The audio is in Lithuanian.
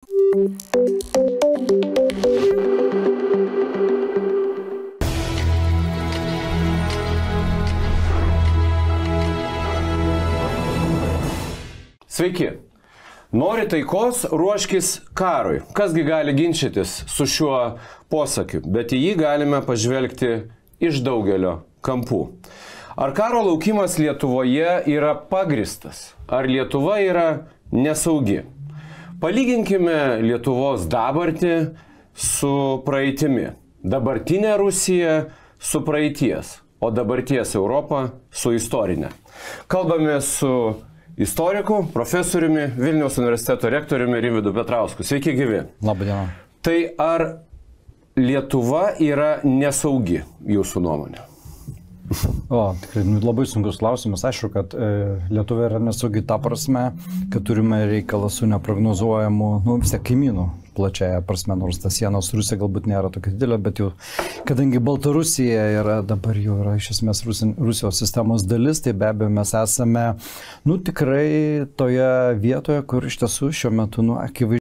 Sveiki. Nori taikos, ruoškis karui. Kasgi gali ginčytis su šiuo posakiu, bet į jį galime pažvelgti iš daugelio kampų. Ar karo laukimas Lietuvoje yra pagristas? Ar Lietuva yra nesaugi? Palyginkime Lietuvos dabartį su praeitimi. Dabartinė Rusija su praeities, o dabarties Europa su istorinė. Kalbame su istoriku, profesoriumi, Vilniaus universiteto rektoriumi Rimvydu Petrausku. Sveiki gyvi. Labą dieną. Tai ar Lietuva yra nesaugi, jūsų nuomonė? Tikrai labai sunkus klausimas. Aišku, kad Lietuva yra nesaugi ta prasme, kad turime reikalą su neprognozuojamu, vis tiek kaimynų plačiaja prasme, nors ta siena su Rusija galbūt nėra tokia didelė, bet jau, kadangi Baltarusija dabar jau yra iš esmės Rusijos sistemos dalis, tai be abejo mes esame, tikrai toje vietoje, kur iš tiesų šiuo metu, akivaizdžiai